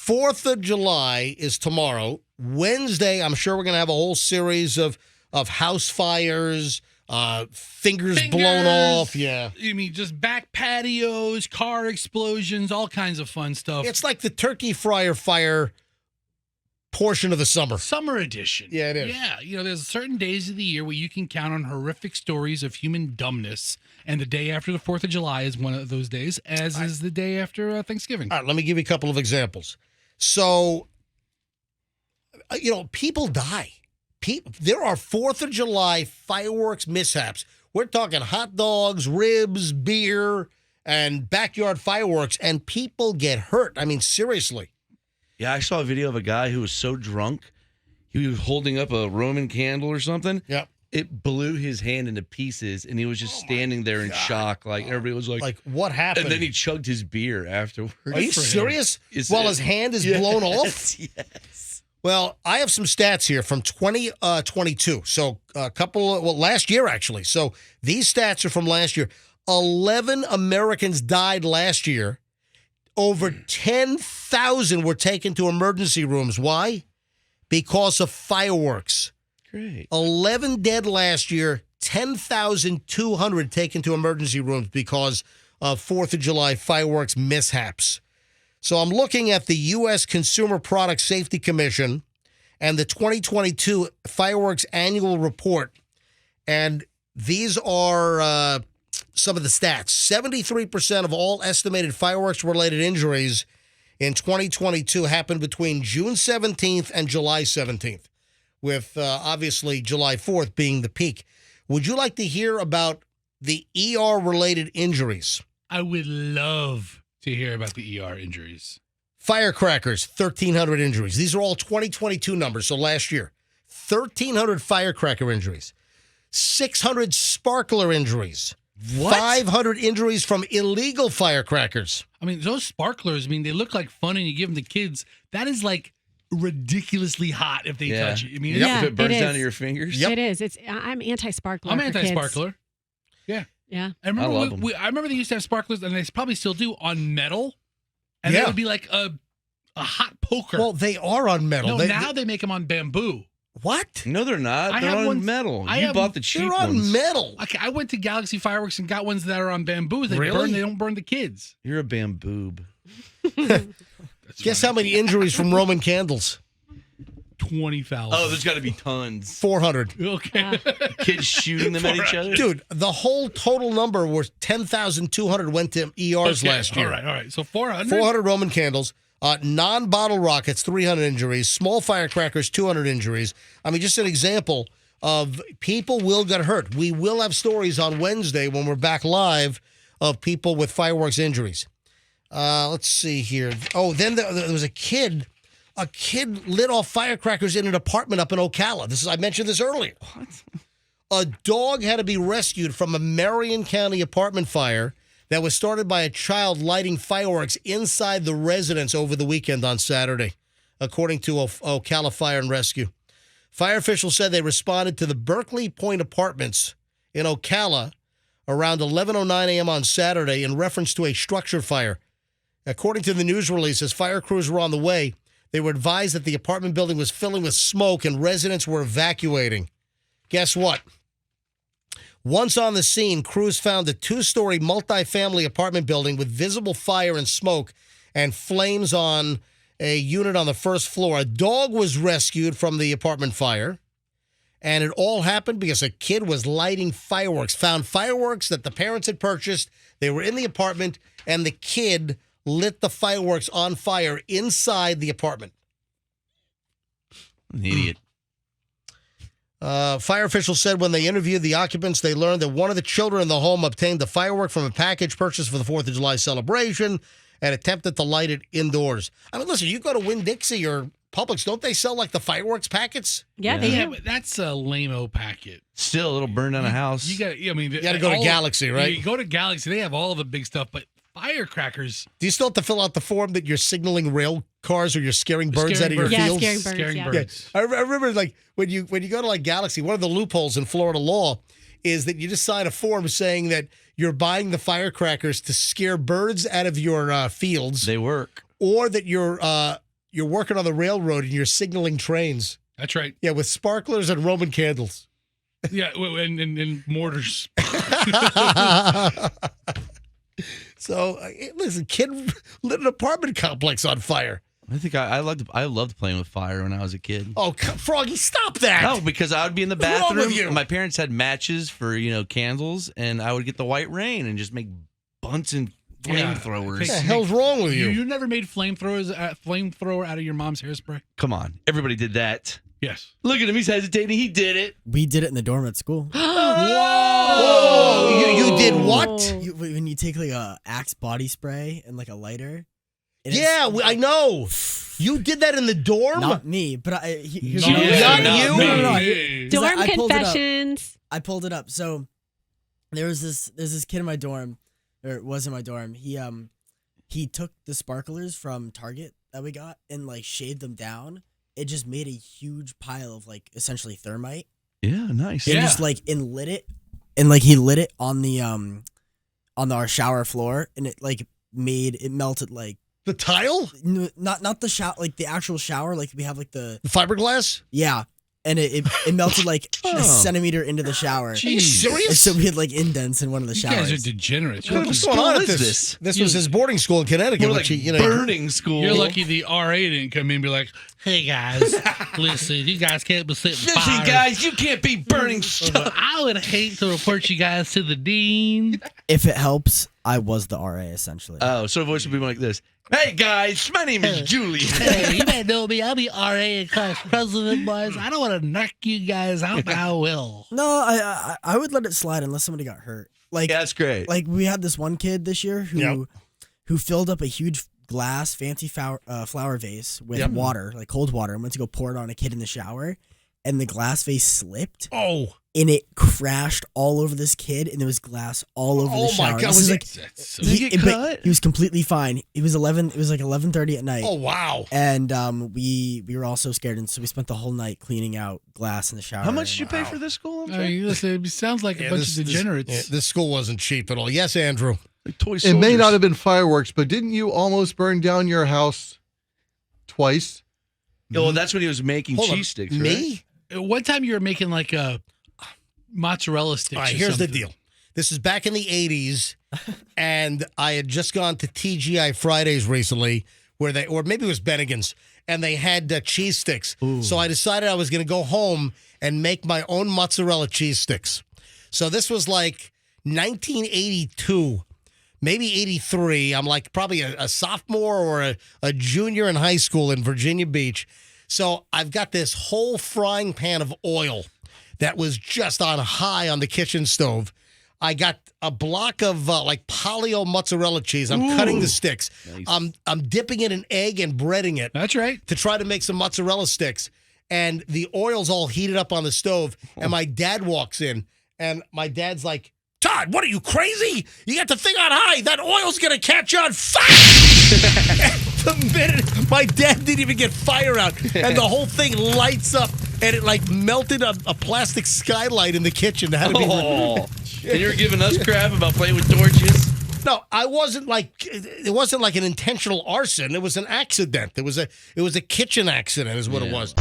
4th of July is tomorrow. Wednesday, I'm sure we're going to have a whole series of house fires, fingers blown off. Yeah. You mean just back patios, car explosions, all kinds of fun stuff. It's like the turkey fryer fire portion of the summer. Summer edition. Yeah, it is. Yeah, there's certain days of the year where you can count on horrific stories of human dumbness, and the day after the 4th of July is one of those days, as is the day after Thanksgiving. All right, let me give you a couple of examples. So, people die. There are 4th of July fireworks mishaps. We're talking hot dogs, ribs, beer, and backyard fireworks, and people get hurt. I mean, seriously. Yeah, I saw a video of a guy who was so drunk, he was holding up a Roman candle or something. Yeah. It blew his hand into pieces, and he was just standing there in shock. Like, everybody was like, what happened? And then he chugged his beer afterwards. Are you serious? While his hand is blown off? Yes. Well, I have some stats here from 2022. So last year, actually. So these stats are from last year. 11 Americans died last year. Over 10,000 were taken to emergency rooms. Why? Because of fireworks. Great. 11 dead last year, 10,200 taken to emergency rooms because of 4th of July fireworks mishaps. So I'm looking at the U.S. Consumer Product Safety Commission and the 2022 Fireworks Annual Report. And these are some of the stats. 73% of all estimated fireworks-related injuries in 2022 happened between June 17th and July 17th, with obviously July 4th being the peak. Would you like to hear about the ER-related injuries? I would love to hear about the ER injuries. Firecrackers, 1,300 injuries. These are all 2022 numbers, so last year. 1,300 firecracker injuries. 600 sparkler injuries. What? 500 injuries from illegal firecrackers. I mean, those sparklers, they look like fun and you give them to kids. That is like ridiculously hot if they touch it. I mean, if it burns down to your fingers. Yep. It is. I'm anti-sparkler. I'm for anti-sparkler. Kids. Yeah. I remember I love them. I remember they used to have sparklers, and they probably still do, on metal. And it would be like a hot poker. Well, they are on metal. No, now they make them on bamboo. What? No, they're not. I They're have on ones- metal. I You have- bought the cheap They're on ones. metal. Okay, I went to Galaxy Fireworks and got ones that are on bamboo. They Really? They don't burn the kids. You're a bamboob. Guess how many injuries from Roman candles? 20,000. Oh, there's got to be tons. 400. Okay. Kids shooting them at each other. Dude, the whole total number was 10,200 went to ERs last year. All right. So 400? 400 Roman candles. Non-bottle rockets, 300 injuries. Small firecrackers, 200 injuries. I mean, just an example of people will get hurt. We will have stories on Wednesday when we're back live of people with fireworks injuries. Let's see here. Oh, then there was a kid. A kid lit off firecrackers in an apartment up in Ocala. I mentioned this earlier. What? A dog had to be rescued from a Marion County apartment fire that was started by a child lighting fireworks inside the residence over the weekend on Saturday, according to Ocala Fire and Rescue. Fire officials said they responded to the Berkeley Point Apartments in Ocala around 11:09 a.m. on Saturday in reference to a structure fire. According to the news release, as fire crews were on the way, they were advised that the apartment building was filling with smoke and residents were evacuating. Guess what? Once on the scene, crews found a 2-story multifamily apartment building with visible fire and smoke and flames on a unit on the first floor. A dog was rescued from the apartment fire, and it all happened because a kid was lighting fireworks, found fireworks that the parents had purchased. They were in the apartment, and the kid lit the fireworks on fire inside the apartment. An idiot. Fire officials said when they interviewed the occupants, they learned that one of the children in the home obtained the firework from a package purchased for the 4th of July celebration and attempted to light it indoors. I mean, listen, you go to Winn-Dixie or Publix, don't they sell like the fireworks packets? Yeah, they Yeah, do. but that's a lame-o packet. Still, it'll burn down a house. You got to go to Galaxy, right? You go to Galaxy, they have all the big stuff, but firecrackers. Do you still have to fill out the form that you're signaling rail cars or you're scaring birds out of your Yeah, fields? scaring birds. Birds. I remember, like, when you go to, like, Galaxy, one of the loopholes in Florida law is that you just sign a form saying that you're buying the firecrackers to scare birds out of your fields. They work. Or that you're you're working on the railroad and you're signaling trains. That's right. Yeah, with sparklers and Roman candles. Yeah, and mortars. So, listen, kid lit an apartment complex on fire. I think I loved playing with fire when I was a kid. Oh, Froggy, stop that. No, because I would be in the What's wrong with bathroom. you? And my parents had matches for candles, and I would get the white rain and just make bunts and flamethrowers. What the hell's wrong with you? You never made flamethrower out of your mom's hairspray? Come on, everybody did that. Yes. Look at him; he's hesitating. He did it. We did it in the dorm at school. Whoa! You did what? When you take like a Axe body spray and like a lighter. Yeah, I know. You did that in the dorm? Not me, but here's No, what not no, you? No, no, no. Dorm I pulled it up. confessions. I pulled it up. So there's this kid in my dorm, or it was in my dorm. He took the sparklers from Target that we got and like shaved them down. It just made a huge pile of like essentially thermite. Yeah, nice. And just like lit it, and like he lit it on our shower floor, and it melted like the tile, not the shower, like the actual shower, like we have like the fiberglass. Yeah, and it melted like a centimeter into the shower. Are you serious? And so we had like indents in one of the You showers. guys are degenerates. What's going on at is this? This was his boarding school in Connecticut. More Which like he, burning school. You're lucky the RA didn't come in and be like, hey guys, listen, you guys can't be setting Listen, fires. guys, you can't be burning stuff. I would hate to report you guys to the dean. If it helps, I was the RA essentially. Oh, so voice would be like this. Hey guys, my name is Julie. Hey, you may know me. I'll be RA and class president, boys. I don't want to knock you guys out, but I will. No, I would let it slide unless somebody got hurt. Like Yeah, that's great. Like we had this one kid this year who filled up a huge glass fancy flower vase with water, like cold water, and went to go pour it on a kid in the shower, and the glass vase slipped. Oh. And it crashed all over this kid, and there was glass all over the shower. Oh my God! This is like, Did he get cut? He was completely fine. It was 11. It was like 11:30 at night. Oh wow! And we were all so scared, and so we spent the whole night cleaning out glass in the shower. How much did you pay for this school? I'm sorry? Listen, it sounds like a bunch of degenerates. This school wasn't cheap at all. Yes, Andrew. Like toy It soldiers. may not have been fireworks, but didn't you almost burn down your house twice? Yeah, well, that's when he was making Hold on. cheese sticks, right? Me? One time you were making like a mozzarella sticks. All right, or here's the something. deal. This is back in the 80s, and I had just gone to TGI Fridays recently, or maybe it was Bennigan's, and they had cheese sticks. So I decided I was going to go home and make my own mozzarella cheese sticks. So this was like 1982, maybe 83. I'm like probably a sophomore or a junior in high school in Virginia Beach. So I've got this whole frying pan of oil that was just on high on the kitchen stove. I got a block of like paleo mozzarella cheese. I'm cutting the sticks. Nice. I'm dipping it in egg and breading it That's right. to try to make some mozzarella sticks. And the oil's all heated up on the stove. And my dad walks in, and my dad's like, Todd, what are you, crazy? You got the thing on high. That oil's going to catch on fire. The minute my dad didn't even get fire out, and the whole thing lights up, and it like melted a plastic skylight in the kitchen. That had to be And you're giving us crap about playing with torches? No, it wasn't like an intentional arson. It was an accident. It was a kitchen accident is what it was.